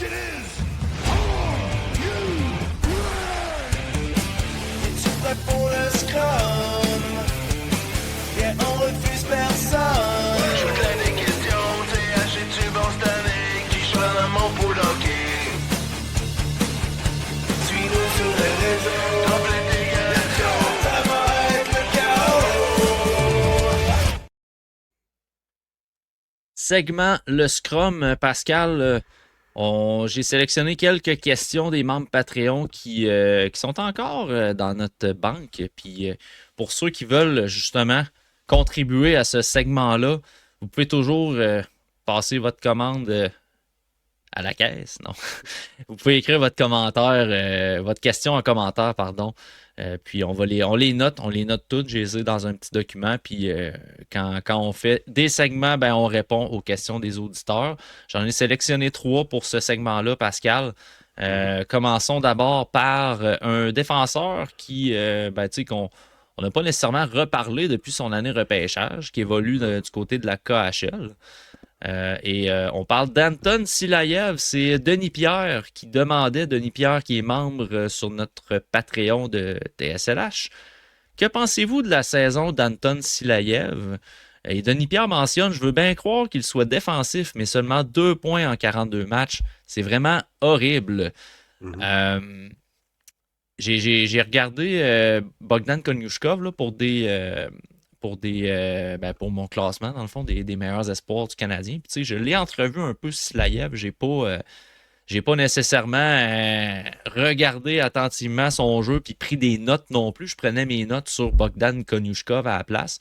Es-tu prêt pour le scrum? Yeah, on refuse personne. Je veux te des questions, TH, es-tu bon cette année? Qui choisit dans mon pool hockey? Suis-nous sur les réseaux. Complète tes questions, ça va être le chaos. Segment le Scrum, Pascal. J'ai sélectionné quelques questions des membres Patreon qui sont encore dans notre banque. Puis pour ceux qui veulent justement contribuer à ce segment-là, vous pouvez toujours passer votre commande à la caisse. Non. Vous pouvez écrire votre commentaire, votre question en commentaire, pardon. Puis on les note toutes, je les ai dans un petit document. Puis quand on fait des segments, ben on répond aux questions des auditeurs. J'en ai sélectionné 3 pour ce segment-là, Pascal. Commençons d'abord par un défenseur qui, tu sais, qu'on n'a pas nécessairement reparlé depuis son année repêchage, qui évolue du côté de la KHL. On parle d'Anton Silayev. C'est Denis Pierre qui demandait, Denis Pierre qui est membre sur notre Patreon de TSLH. Que pensez-vous de la saison d'Anton Silayev? Et Denis Pierre mentionne, je veux bien croire qu'il soit défensif, mais seulement 2 points en 42 matchs. C'est vraiment horrible. J'ai regardé Bogdan Konyushkov là, pour mon classement, dans le fond, des meilleurs espoirs du Canadien. Puis, je l'ai entrevu un peu Silayev. J'ai pas nécessairement regardé attentivement son jeu puis pris des notes non plus. Je prenais mes notes sur Bogdan Konyushkov à la place.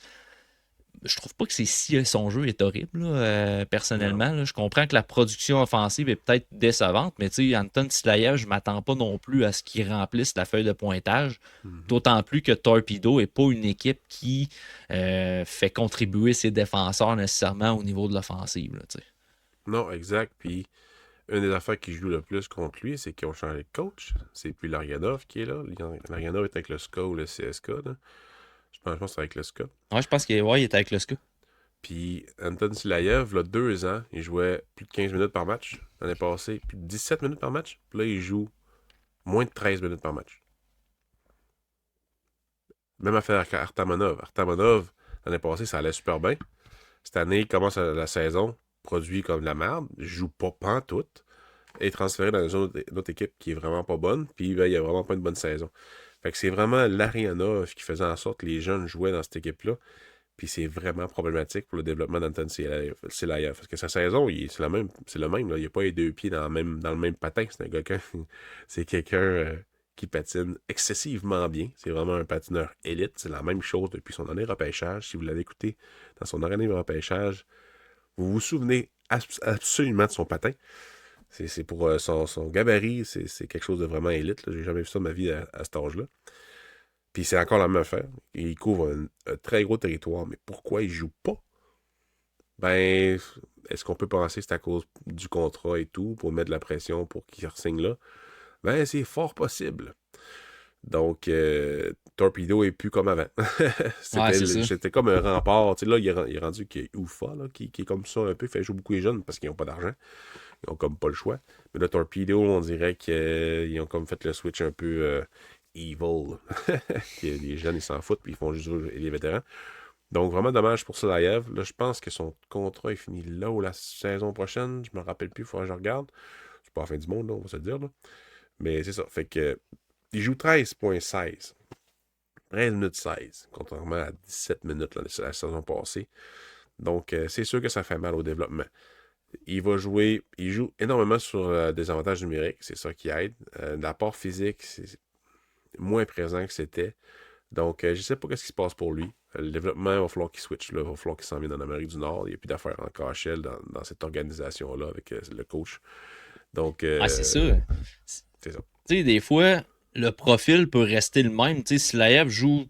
Je trouve pas que son jeu est horrible, là, personnellement. Là. Je comprends que la production offensive est peut-être décevante, mais Anton Silayev, je m'attends pas non plus à ce qu'il remplisse la feuille de pointage. D'autant plus que Torpedo n'est pas une équipe qui fait contribuer ses défenseurs nécessairement au niveau de l'offensive. Là, non, exact. Puis, une des affaires qui joue le plus contre lui, c'est qu'ils ont changé de coach. C'est plus Larionov qui est là. Larionov est avec le SKA ou le CSK. Là. Je pense que c'est avec le SKA. Ouais, je pense qu'il est avec le SKA. Puis Anton Silayev, là, 2 ans, il jouait plus de 15 minutes par match. L'année passée, plus de 17 minutes par match. Puis là, il joue moins de 13 minutes par match. Même affaire avec Artamonov. Artamonov, l'année passée, ça allait super bien. Cette année, il commence la saison, produit comme de la merde, joue pas pantoute, est transféré dans une autre équipe qui est vraiment pas bonne, puis ben, il a vraiment pas une bonne saison. Fait que c'est vraiment Larionov qui faisait en sorte que les jeunes jouaient dans cette équipe-là. Puis c'est vraiment problématique pour le développement d'Anton Silayev. Parce que sa saison, c'est le même. Là. Il n'a pas les 2 pieds dans le même patin. C'est quelqu'un qui patine excessivement bien. C'est vraiment un patineur élite. C'est la même chose depuis son année de repêchage. Si vous l'avez écouté dans son année de repêchage, vous vous souvenez absolument de son patin. C'est pour son gabarit, c'est quelque chose de vraiment élite. J'ai jamais vu ça de ma vie à cet âge-là. Puis c'est encore la même affaire. Il couvre un très gros territoire, mais pourquoi il joue pas? Ben, est-ce qu'on peut penser que c'est à cause du contrat et tout, pour mettre de la pression pour qu'il re-signe là? Ben, c'est fort possible. Donc, Torpedo est plus comme avant. C'était comme un rempart. Tu sais, là, il est rendu qu'il est UFA, là, qui est comme ça un peu, fait jouer beaucoup les jeunes parce qu'ils n'ont pas d'argent. Ils n'ont comme pas le choix. Mais là, Torpedo, on dirait qu'ils ont comme fait le switch un peu evil. Les jeunes, ils s'en foutent, puis ils font juste jouer les vétérans. Donc, vraiment dommage pour Silayev. Là, je pense que son contrat est fini là ou la saison prochaine. Je me rappelle plus, il faudra que je regarde. C'est pas la fin du monde, là, on va se le dire. Là. Mais c'est ça. Fait que il joue 13,16. 13 minutes 16, contrairement à 17 minutes là, la saison passée. Donc, c'est sûr que ça fait mal au développement. Il joue énormément sur des avantages numériques, c'est ça qui aide. L'apport physique, c'est moins présent que c'était. Donc, je ne sais pas ce qui se passe pour lui. Le développement, il va falloir qu'il switch. Là. Il va falloir qu'il s'en vienne en Amérique du Nord. Il n'y a plus d'affaires en KHL dans cette organisation-là avec le coach. Donc, c'est ça. C'est ça. Tu sais, des fois, le profil peut rester le même. Tu sais, Silayev joue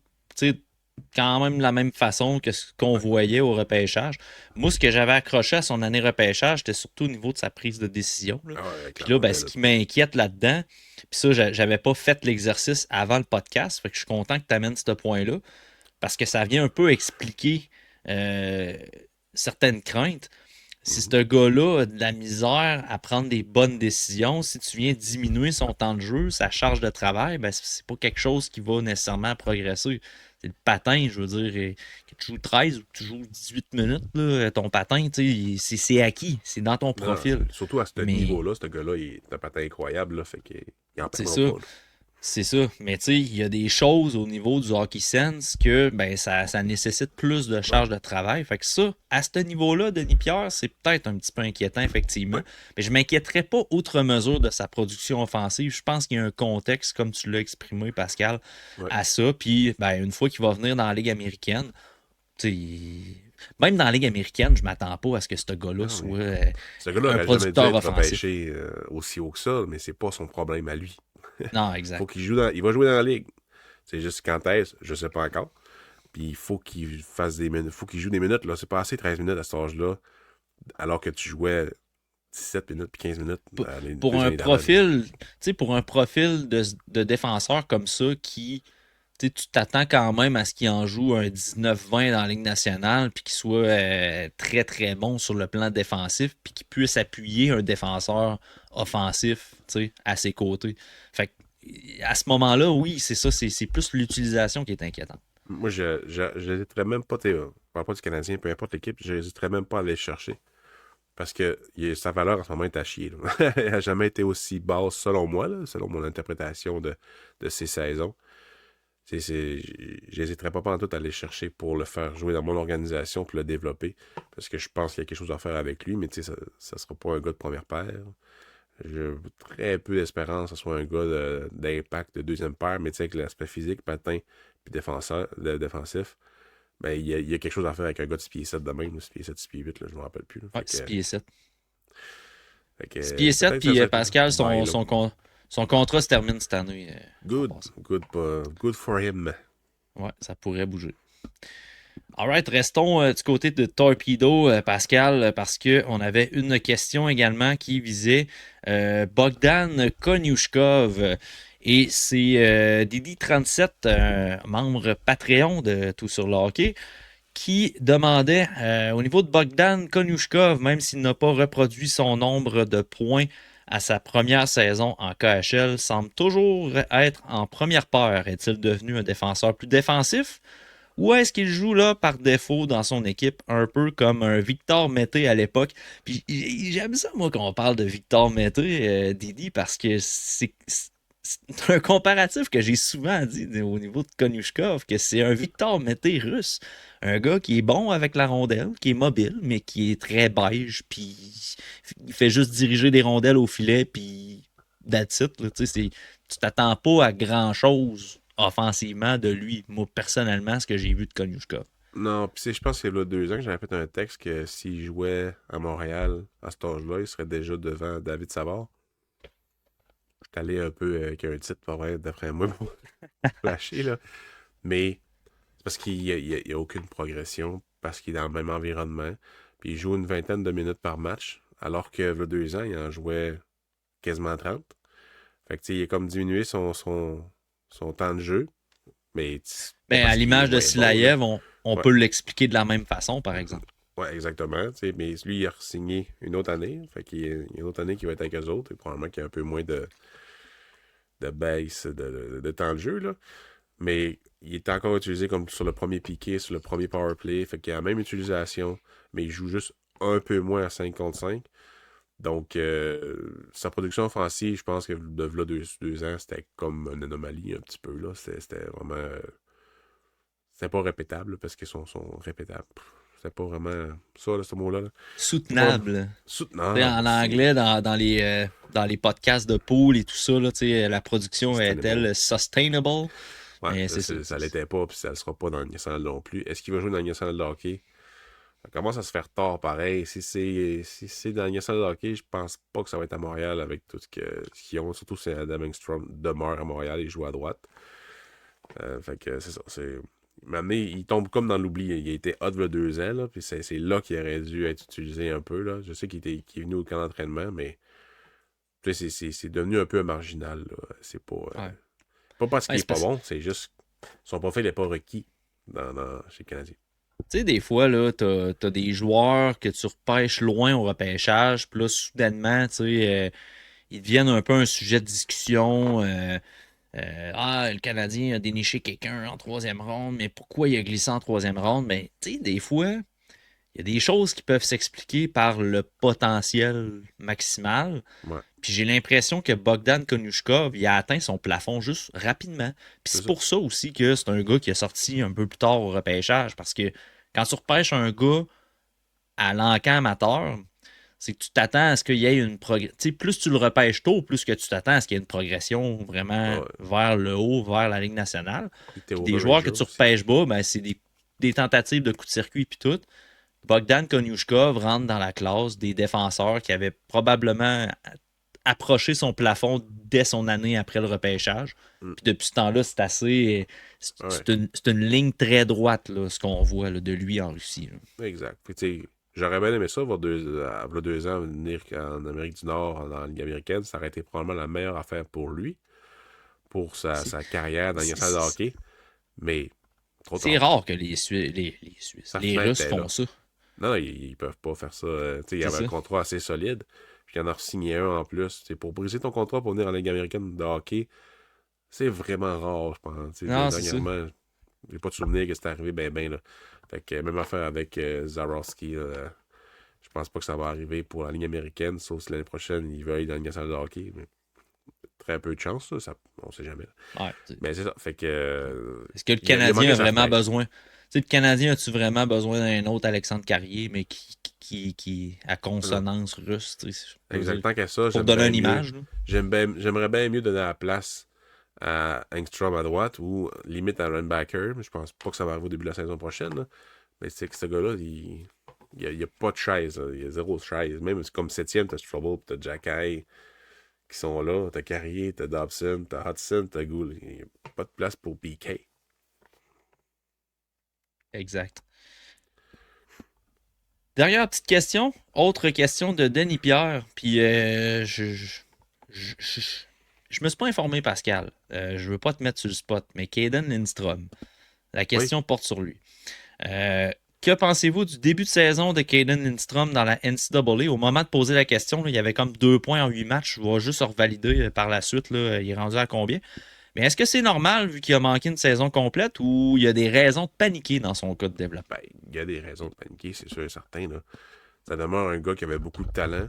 quand même de la même façon que ce qu'on voyait au repêchage. Moi, ce que j'avais accroché à son année repêchage, c'était surtout au niveau de sa prise de décision. Là. Puis là, ben, ce qui m'inquiète là-dedans, puis ça, j'avais pas fait l'exercice avant le podcast, fait que je suis content que tu amènes ce point-là, parce que ça vient un peu expliquer certaines craintes. si ce gars-là a de la misère à prendre des bonnes décisions, si tu viens diminuer son temps de jeu, sa charge de travail, ben c'est pas quelque chose qui va nécessairement progresser. C'est le patin, je veux dire, que tu joues 13 ou que tu joues 18 minutes, là, ton patin, c'est acquis, c'est dans ton Non, profil. surtout à ce Mais niveau-là, ce gars-là, il est un patin incroyable, là, fait qu'il en c'est perdra ça. pas. Là. C'est ça. Mais tu sais, il y a des choses au niveau du hockey sense que ben, ça nécessite plus de Ouais. charge de travail. Fait que ça, à ce niveau-là, Denis Pierre, c'est peut-être un petit peu inquiétant, effectivement. Ouais. Mais je ne m'inquiéterais pas outre mesure de sa production offensive. Je pense qu'il y a un contexte, comme tu l'as exprimé, Pascal, Ouais. à ça. Puis, ben, une fois qu'il va venir dans la Ligue américaine, tu sais, même dans la Ligue américaine, je m'attends pas à ce que ce gars-là Non, soit ce gars-là un aurait jamais dû producteur être offensif. repêché aussi haut que ça, mais c'est pas son problème à lui. Non, Faut exact. qu'il joue il va jouer dans la ligue. C'est juste quand est-ce, je sais pas encore. Puis il faut qu'il fasse des minutes. Faut qu'il joue des minutes. Là. C'est pas assez 13 minutes à cet âge-là, alors que tu jouais 17 minutes puis 15 minutes Pour, les pour 2 un années d'avant. profil, tu sais, pour un profil de défenseur comme ça qui, tu sais, tu t'attends quand même à ce qu'il en joue un 19-20 dans la Ligue nationale, puis qu'il soit très très bon sur le plan défensif, puis qu'il puisse appuyer un défenseur offensif, tu sais, à ses côtés. Fait que, à ce moment-là, oui, c'est ça, c'est plus l'utilisation qui est inquiétante. Moi, j'hésiterais même pas, je parle pas du Canadien, peu importe l'équipe, j'hésiterais même pas à aller le chercher. Parce que sa valeur en ce moment est à chier. Là. Elle n'a jamais été aussi basse, selon moi, là, selon mon interprétation de ces saisons. J'hésiterais pas tout à aller chercher pour le faire jouer dans mon organisation pour le développer. Parce que je pense qu'il y a quelque chose à faire avec lui, mais ça ne sera pas un gars de première paire. J'ai très peu d'espérance que ce soit un gars d'impact de deuxième paire, mais avec l'aspect physique, patin puis défensif, ben, il y a quelque chose à faire avec un gars de 6 pieds 7 de même, 6 pieds 7, 6 pieds 8, là, je ne me rappelle plus. Là. Ouais, 6 pieds 7. 6 pieds 7, Peut-être que ça puis serait Pascal, bye, là. son contrat se termine cette année. Good, en passant. good for him. Ouais, ça pourrait bouger. Alright, restons du côté de Torpedo, Pascal, parce qu'on avait une question également qui visait Bogdan Konyushkov. Et c'est Didi37, membre Patreon de Tout sur le hockey, qui demandait au niveau de Bogdan Konyushkov, même s'il n'a pas reproduit son nombre de points à sa première saison en KHL, semble toujours être en première paire. Est-il devenu un défenseur plus défensif? Ou est-ce qu'il joue là par défaut dans son équipe, un peu comme un Victor Mété à l'époque? Puis j'aime ça, moi, qu'on parle de Victor Mété, Didi, parce que c'est un comparatif que j'ai souvent dit au niveau de Konyushkov, que c'est un Victor Mété russe. Un gars qui est bon avec la rondelle, qui est mobile, mais qui est très beige, puis il fait juste diriger des rondelles au filet, puis that's it, là, tu t'attends pas à grand-chose offensivement de lui. Moi, personnellement, ce que j'ai vu de Konyushkov. Non, puis je pense qu'il y a 2 ans que j'avais fait un texte que s'il jouait à Montréal à cet âge-là, il serait déjà devant David Savard. Je suis allé un peu avec un titre, pas vrai, d'après moi, pour flasher, là. Mais c'est parce qu'il n'y a aucune progression, parce qu'il est dans le même environnement. Puis il joue une vingtaine de minutes par match, alors que, il y a 2 ans, il en jouait quasiment 30. Fait que, il a comme diminué son temps de jeu. Mais pas Ben, à parce qu'il est l'image de moins bon, là. Silaev, on Ouais. peut l'expliquer de la même façon, par exemple. Ouais, exactement. Mais lui, il a re-signé une autre année. Fait qu'il y a une autre année qui va être avec eux autres. Et probablement qu'il y a un peu moins de base, de temps de jeu. Là. Mais il est encore utilisé comme sur le premier piqué, sur le premier power play. Fait qu'il a la même utilisation, mais il joue juste un peu moins à 5 contre 5. Donc, sa production offensive, je pense que de là 2 ans, c'était comme une anomalie un petit peu. Là. C'était vraiment. C'était pas répétable, là, parce qu'ils sont répétables. C'était pas vraiment ça, là, ce mot-là. Là. Soutenable. Tu sais, Soutenable. en anglais, dans les podcasts de pool et tout ça, là, tu sais, la production est-elle sustainable? Ouais, Mais c'est ça l'était pas, puis ça le sera pas dans le national non plus. Est-ce qu'il va jouer dans le national de hockey? Ça commence à se faire tard, pareil. Si c'est dans le national de hockey, je pense pas que ça va être à Montréal avec tout ce qu'ils ont. Surtout si Adam Engstrom demeure à Montréal et joue à droite. Fait que c'est ça. Maintenant, il tombe comme dans l'oubli. Il a été hot il y a 2 ans, là, puis c'est là qu'il aurait dû être utilisé un peu. Là. Je sais qu'il est venu au camp d'entraînement, mais c'est devenu un peu marginal. Là. C'est pas, Ouais. pas parce qu'il Ouais, est pas bon, c'est juste son profil n'est pas requis chez les Canadiens. Tu sais, des fois, là, t'as des joueurs que tu repêches loin au repêchage, puis là, soudainement, tu sais, ils deviennent un peu un sujet de discussion. Le Canadien a déniché quelqu'un en troisième ronde, mais pourquoi il a glissé en troisième ronde? Ben, tu sais, des fois, il y a des choses qui peuvent s'expliquer par le potentiel maximal. Ouais, Puis j'ai l'impression que Bogdan Konushkov, il a atteint son plafond juste rapidement. Puis c'est c'est ça. pour ça aussi que c'est un gars qui est sorti un peu plus tard au repêchage. Parce que quand tu repêches un gars à l'encan amateur, c'est que tu t'attends à ce qu'il y ait une progression. Plus tu le repêches tôt, plus que tu t'attends à ce qu'il y ait une progression vraiment Ouais. vers le haut, vers la Ligue nationale. Il était Puis des joueurs que overager tu aussi. repêches bas, ben, c'est des tentatives de coup de circuit puis tout. Bogdan Konushkov rentre dans la classe des défenseurs qui avaient probablement approché son plafond dès son année après le repêchage. Mm. Puis depuis ce temps-là, c'est assez. Ouais, C'est une ligne très droite, là, ce qu'on voit là, de lui en Russie. Là. exact. Puis, tu sais, j'aurais bien aimé ça, voir voilà 2 ans, venir en Amérique du Nord, dans la Ligue américaine. Ça aurait été probablement la meilleure affaire pour lui, pour C'est sa carrière dans le c'est- de c'est- hockey. Mais trop c'est tard. rare que les Suisses, Sa les fenêtre Russes est font là. ça. Non, ils peuvent pas faire ça. Tu sais, il y C'est avait un ça. contrat assez solide. Puis il en a signé un en plus. C'est pour briser ton contrat pour venir en Ligue américaine de hockey, c'est vraiment rare, je pense. Tu sais, Non, c'est ça. dernièrement, j'ai pas de souvenir que c'est arrivé ben là. Fait que même affaire avec Zarowski. Je pense pas que ça va arriver pour la Ligue américaine, sauf si l'année prochaine, il veuille dans la Ligue nationale de hockey. Mais très peu de chance, ça, on sait jamais. Ouais. Mais c'est ça. Fait que. Est-ce que le Il a Canadien manqué a sa vraiment fenêtre. besoin? Tu sais, le Canadien a-tu vraiment besoin d'un autre Alexandre Carrier, mais qui à Non. consonance russe, tu sais, je veux dire, Exactement qu'à ça, pour j'aime donner bien une mieux. image, là. J'aimerais bien mieux donner la place à Engstrom à droite ou limite à Runbacker. Mais je pense pas que ça va arriver au début de la saison prochaine, là. Mais c'est que ce gars-là, il y a pas de chaise, là. Il y a zéro chaise. Même comme septième, t'as Trouble, t'as Jacky qui sont là. T'as Carrier, t'as Dobson, t'as Hudson, t'as Gould. Il n'y a pas de place pour BK. Exact. Dernière petite question. Autre question de Denis Pierre. Puis je, je, je me suis pas informé, Pascal. Je veux pas te mettre sur le spot, mais Caden Lindstrom. La Oui. question porte sur lui. Que pensez-vous du début de saison de Caden Lindstrom dans la NCAA? Au moment de poser la question, là, il y avait comme 2 points en 8 matchs. Je vais juste revalider par la suite. Là, il est rendu à combien? Mais est-ce que c'est normal vu qu'il a manqué une saison complète ou il y a des raisons de paniquer dans son cas de développement? Ben, il y a des raisons de paniquer, c'est sûr et certain, là. Ça demeure un gars qui avait beaucoup de talent,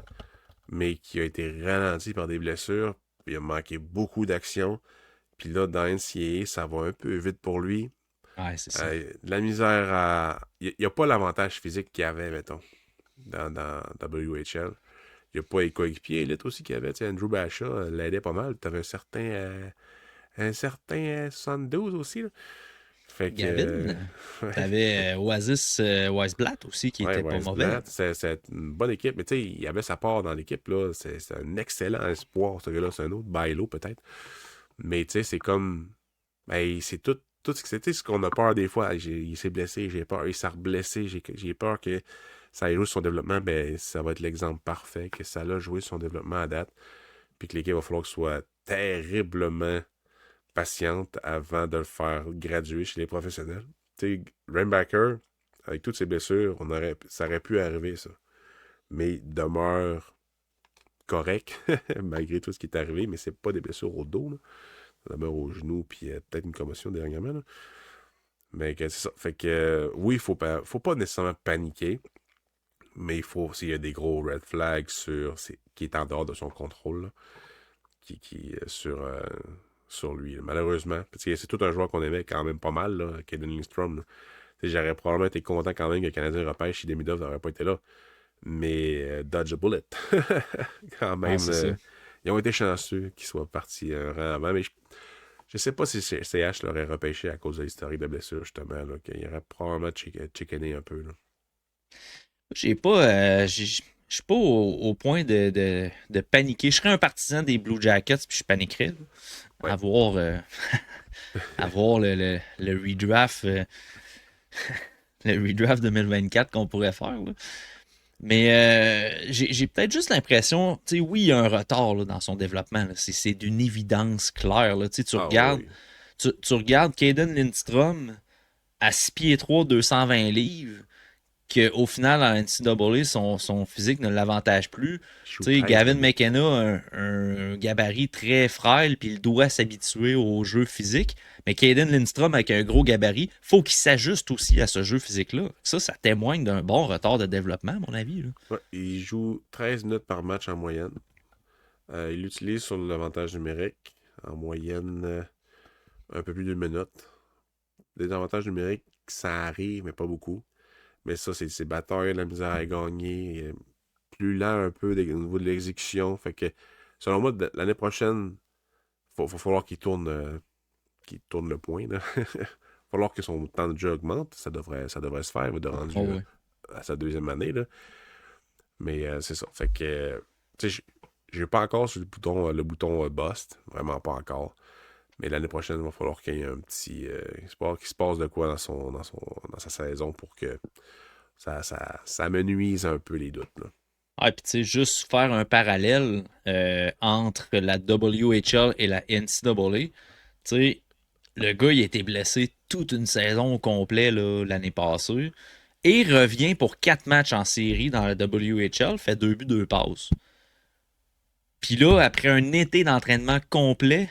mais qui a été ralenti par des blessures. Puis il a manqué beaucoup d'actions. Puis là, dans NCAA, ça va un peu vite pour lui. Ouais, c'est ça. De la misère à. Il n'y a pas l'avantage physique qu'il avait, mettons, dans WHL. Il n'y a pas les coéquipiers élite aussi qu'il avait. Tu sais, Andrew Basha l'aidait pas mal. Tu avais un certain 72 aussi. Là. Fait que. Gavin, Ouais, t'avais Oasis Weisblatt aussi qui ouais, était pas mauvais. Weissblatt, c'est une bonne équipe. Mais tu sais, il avait sa part dans l'équipe. Là. C'est un excellent espoir, ce gars-là. C'est un autre bailo, peut-être. Mais tu sais, c'est comme. Ben, c'est tout c'était ce qu'on a peur des fois. Il s'est blessé, j'ai peur. Il s'est reblessé, j'ai peur que ça ait joué sur son développement. Ben, ça va être l'exemple parfait que ça l'a joué sur son développement à date. Puis que l'équipe va falloir que soit terriblement patiente avant de le faire graduer chez les professionnels. Tu sais, Rainbacker, avec toutes ses blessures, ça aurait pu arriver, ça. Mais il demeure correct, malgré tout ce qui est arrivé, mais c'est pas des blessures au dos, là. Ça demeure au genou, puis peut-être une commotion dernièrement, là. Mais c'est ça. Fait que oui, faut pas nécessairement paniquer, mais s'il y a des gros red flags qui est en dehors de son contrôle, là, sur lui, là. Malheureusement. Parce que c'est tout un joueur qu'on aimait quand même pas mal, là, Caden Lindstrom. Là. J'aurais probablement été content quand même que le Canadien repêche si Demidov n'aurait pas été là. Mais dodge a bullet. Quand Ouais, même, c'est ça. ils ont été chanceux qu'ils soient partis un rang avant, mais je sais pas si CH l'aurait repêché à cause de l'historique de blessure, justement, là, qu'il aurait probablement chickené un peu. Là. J'ai pas. Je suis pas au point de paniquer. Je serais un partisan des Blue Jackets, puis je paniquerais là, Ouais. à voir, à voir le redraft, le redraft 2024 qu'on pourrait faire. Là. Mais j'ai peut-être juste l'impression, tu sais, oui, il y a un retard là, dans son développement. Là. C'est d'une évidence claire. Là. Tu sais, Ah oui. tu regardes Caden Lindstrom. à 6 pieds 3, 220 livres, qu'au final, en NCAA, son physique ne l'avantage plus. Shoot Tu sais, 13, Gavin là. McKenna a un gabarit très frêle, puis il doit s'habituer au jeu physique. Mais Caden Lindstrom, avec un gros gabarit, faut qu'il s'ajuste aussi à ce jeu physique-là. Ça témoigne d'un bon retard de développement, à mon avis. Là. Ouais, il joue 13 minutes par match en moyenne. Il l'utilise sur l'avantage numérique. En moyenne, un peu plus d'une minute. Des avantages numériques, ça arrive, mais pas beaucoup. Mais ça, c'est ses batailles, la misère à gagner. Plus lent un peu au niveau de l'exécution. Fait que, selon moi, l'année prochaine, il va falloir qu'il tourne le point. Il va falloir que son temps de jeu augmente. Ça devrait se faire. Il va de rendu Oh, oui. à sa deuxième année. Là. Mais c'est ça. Fait que, tu sais, j'ai pas encore sur le bouton bust. Vraiment pas encore. Mais l'année prochaine, il va falloir qu'il y ait un petit. Qu'il se passe de quoi dans sa saison pour que ça amenuise un peu les doutes. Là. Ah, puis tu sais, juste faire un parallèle entre la WHL et la NCAA. Tu sais, le gars, il a été blessé toute une saison au complet là, l'année passée. Et revient pour 4 matchs en série dans la WHL, fait 2 buts, 2 passes. Puis là, après un été d'entraînement complet,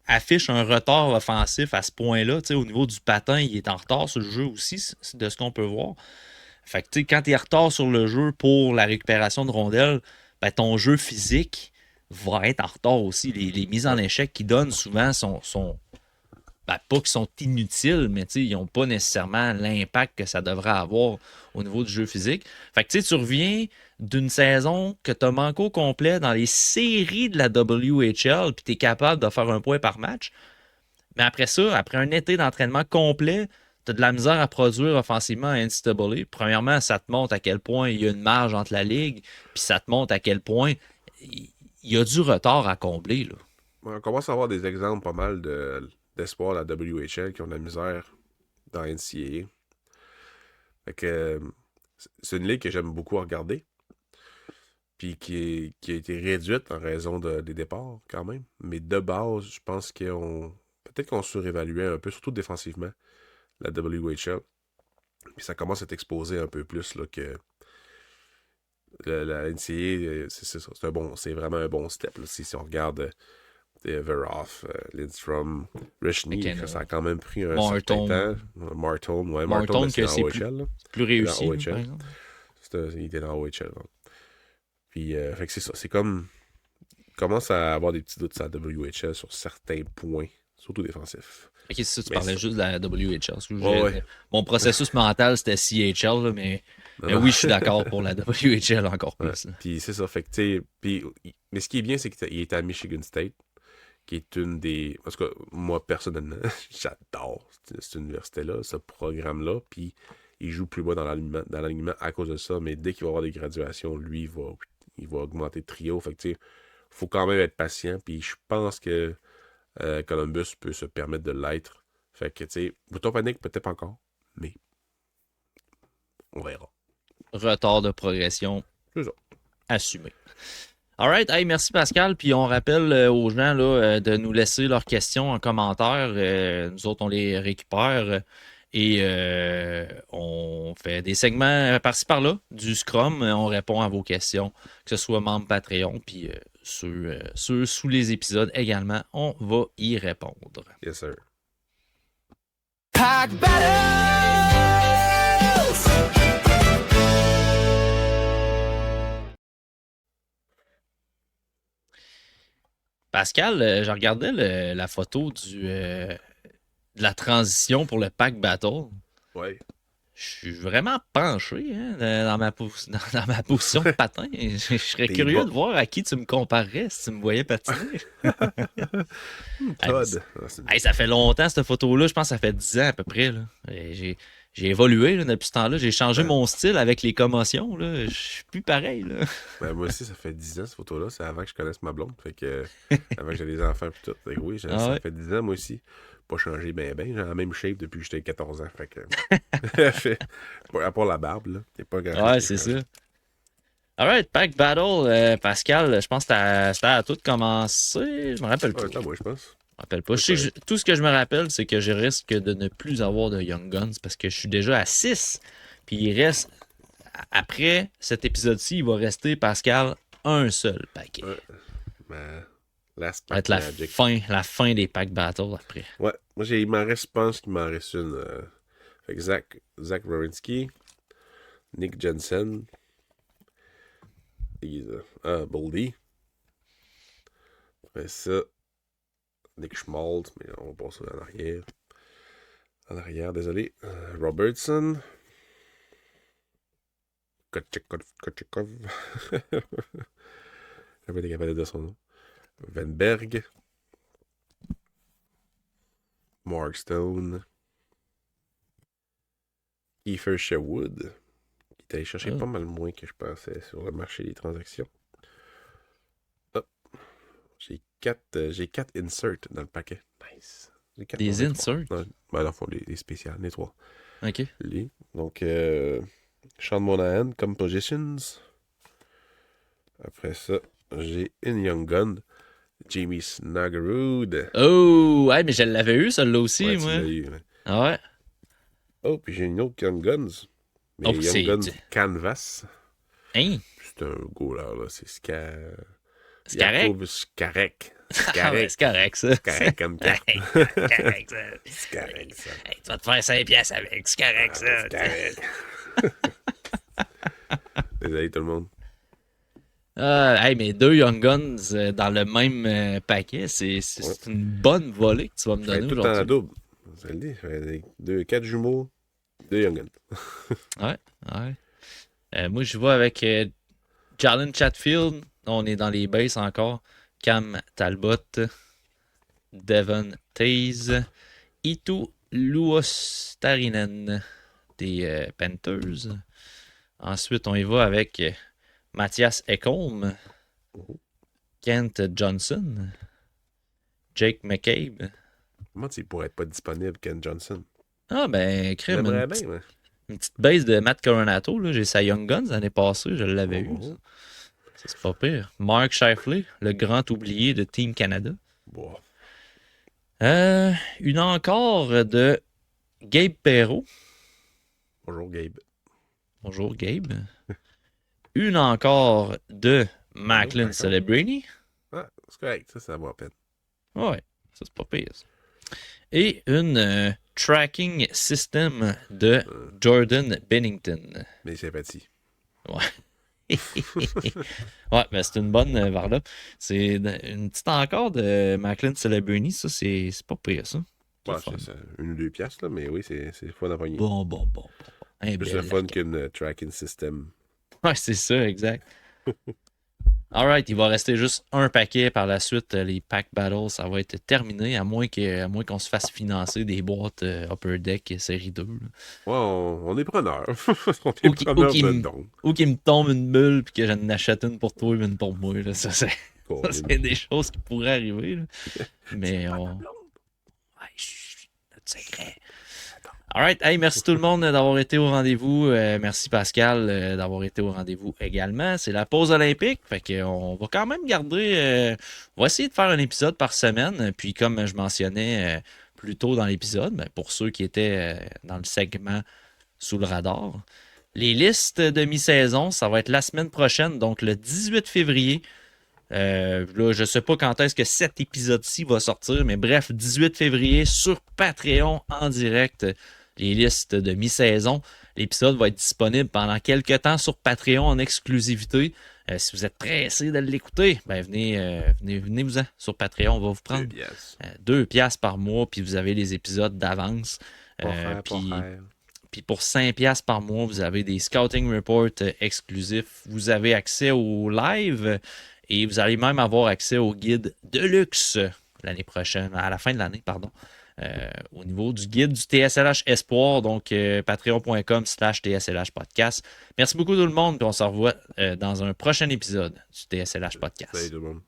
affiche un retard offensif à ce point-là. Tu sais, au niveau du patin, il est en retard sur le jeu aussi, de ce qu'on peut voir. Fait que, tu sais, quand tu es en retard sur le jeu pour la récupération de rondelles, ben, ton jeu physique va être en retard aussi. Les mises en échec qu'il donne souvent sont ben, pas qu'ils sont inutiles, mais ils n'ont pas nécessairement l'impact que ça devrait avoir au niveau du jeu physique. Fait que tu reviens d'une saison que tu as manqué au complet dans les séries de la WHL, puis tu es capable de faire un point par match. Mais après ça, après un été d'entraînement complet, tu as de la misère à produire offensivement à NCAA. Premièrement, ça te montre à quel point il y a une marge entre la ligue, puis ça te montre à quel point il y a du retard à combler. Là. On commence à avoir des exemples pas mal d'espoirs de la WHL qui ont de la misère dans NCAA. Fait que c'est une ligue que j'aime beaucoup regarder. Puis qui a été réduite en raison des départs quand même. Mais de base, je pense peut-être qu'on surévaluait un peu, surtout défensivement, la WHL. Puis ça commence à être exposé un peu plus là, que la NCAA, c'est ça. C'est vraiment un bon step. Là. Si on regarde Veroff, Lindstrom, Rishny, ça a quand même pris un certain temps. Martone, ouais, Martone, c'est dans OHL. Là. Plus réussi, dans OHL. par exemple. Il était dans OHL. Là. Puis, fait que c'est ça. C'est comme. Il commence à avoir des petits doutes sur la WHL sur certains points, surtout défensifs. Ok, c'est ça, tu Mais parlais juste de la WHL. Ouais. Mon processus mental, c'était CHL, là, mais oui, je suis d'accord pour la WHL encore plus. Ouais. Puis c'est ça. Fait que, tu sais. Mais ce qui est bien, c'est qu'il était à Michigan State, qui est une des. Parce que moi, personnellement, j'adore cette université-là, ce programme-là. Puis il joue plus bas dans l'alignement à cause de ça. Mais dès qu'il va avoir des graduations, lui, il va augmenter de trio. Fait que, tu sais, faut quand même être patient. Puis je pense que Columbus peut se permettre de l'être. Fait que, tu sais, bouton panique, peut-être pas encore. Mais on verra. Retard de progression C'est ça. assumé. Alright, hey, merci Pascal. Puis on rappelle aux gens là, de nous laisser leurs questions en commentaire. Nous autres, on les récupère et on fait des segments par-ci par-là du Scrum. On répond à vos questions, que ce soit membre Patreon, puis ceux sous les épisodes également. On va y répondre. Yes, sir. Pack battles! Pascal, je regardais la photo de la transition pour le pack battle. Ouais. Je suis vraiment penché hein, dans ma position de patin. Je serais T'es curieux bas. de voir à qui tu me comparerais si tu me voyais patiner. Todd. Hey, ça fait longtemps cette photo-là, je pense que ça fait 10 ans à peu près. Là. J'ai évolué là, depuis ce temps-là. J'ai changé mon style avec les commotions. Là. Je suis plus pareil. Là. Ben, moi aussi, ça fait 10 ans, cette photo-là. C'est avant que je connaisse ma blonde. Fait que, avant que j'ai des enfants et tout. Fait que oui, ça fait 10 ans, moi aussi. Pas changé ben. J'ai la même shape depuis que j'étais 14 ans. Fait que. À part la barbe, là. T'es pas grand. Ouais, c'est ça. Alright, Pack Battle, Pascal, je pense que c'était à tout de commencer. Je me rappelle Ouais, pas. moi, je pense. rappelle pas. Je sais que tout ce que je me rappelle, c'est que je risque de ne plus avoir de Young Guns parce que je suis déjà à 6. Puis il reste, après cet épisode-ci, il va rester, Pascal, un seul paquet. Ouais. Ben, Last Ça va Pack être Magic. la fin des pack battles après. Ouais, moi, il m'en reste, je pense qu'il m'en reste une. Fait que Zach Wierenski, Nick Jensen, Boldy. Après ça, Nick Schmaltz, mais on va passer en arrière. En arrière, désolé. Robertson. Kochekov. J'ai pas été capable de dire son nom. Venberg. Mark Stone. Kiefer Sherwood. Qui est allé chercher pas mal moins que je pensais sur le marché des transactions. Hop. J'ai 4 inserts dans le paquet. Nice. J'ai 4 Des inserts? Ouais, ben, dans le fond, les spéciales, les 3. OK. Donc, Sean Monahan, Compositions. Après ça, j'ai une Young Gun. Jamie Snuggerud. Oh! Ouais, mais je l'avais eu, celle-là aussi, Ouais, tu moi. l'as eu, ouais. Ah ouais? Oh, puis j'ai une autre Young Guns. Mais Oh, Young Guns Canvas. Hein? C'est un goaler, là. C'est C'est correct? C'est correct. Ah ouais, c'est correct, ça. C'est correct comme carte. C'est correct, ça. C'est correct, ça. Hey, tu vas te faire 5 piastres avec. C'est correct, ça. C'est correct. Désolé, tout le monde. Hey, mais 2 Young Guns dans le même paquet, c'est une bonne volée que tu vas me Je fais donner tout le temps en aujourd'hui. double. Ça le dit. Je fais 4 jumeaux, 2 Young Guns. Ouais. Moi, je vais avec Jalen Chatfield. On est dans les bases encore. Cam Talbot. Devon Taze. Itu Luostarinen des Panthers. Ensuite, on y va avec Mathias Ekholm. Kent Johnson. Jake McCabe. Comment il pourrait être pas disponible, Ken Johnson? Ah, ben, crème. J'aimerais bien, mais... Une petite base de Matt Coronato. Là. J'ai sa Young Guns l'année passée. Je l'avais eu. Ça. Ça, c'est pas pire. Mark Scheifele, le grand oublié de Team Canada. Bon. Une encore de Gabe Perreault. Bonjour, Gabe. Bonjour, Gabe. Une encore de Macklin Celebrini. Ah, c'est correct. Ça vaut la peine. Ouais, ça, c'est pas pire. Ça. Et une tracking system de Jordan Bennington. Mes sympathies. Ouais. Ouais, ben c'est une bonne varlope. C'est une petite encore de Macklin Celebrini. Ça, c'est pas pire, ça. Ouais, c'est 1 ou 2 piastres, là, mais oui, c'est fun à pogner. Bon. Un Plus bel le fun lac. qu'une tracking system. Ouais, c'est ça, exact. Alright, il va rester juste un paquet par la suite. Les pack battles, ça va être terminé, à moins qu'on se fasse financer des boîtes Upper Deck série 2. Là. Ouais, on est preneur. On est preneur de dons. Ou qu'il me tombe une bulle puis que j'en achète une pour toi et une pour moi. Là. Ça, c'est des choses qui pourraient arriver. Là. Mais on... Ouais, chut, notre secret. Alright, hey, merci tout le monde d'avoir été au rendez-vous. Merci Pascal d'avoir été au rendez-vous également. C'est la pause olympique, fait qu'on va quand même garder. On va essayer de faire un épisode par semaine. Puis comme je mentionnais plus tôt dans l'épisode, ben, pour ceux qui étaient dans le segment sous le radar, les listes de mi-saison, ça va être la semaine prochaine, donc le 18 février. Là, je sais pas quand est-ce que cet épisode-ci va sortir, mais bref, 18 février sur Patreon en direct. Les listes de mi-saison. L'épisode va être disponible pendant quelques temps sur Patreon en exclusivité. Si vous êtes pressé de l'écouter, ben venez-vous-en sur Patreon. On va vous prendre 2 piastres par mois, puis vous avez les épisodes d'avance. Puis pour 5 piastres par mois, vous avez des Scouting Reports exclusifs. Vous avez accès au live et vous allez même avoir accès au guide de luxe l'année prochaine, à la fin de l'année, pardon. Au niveau du guide du TSLH Espoir, donc patreon.com/TSLH Podcast. Merci beaucoup tout le monde, puis on se revoit dans un prochain épisode du TSLH Podcast. Salut tout le monde.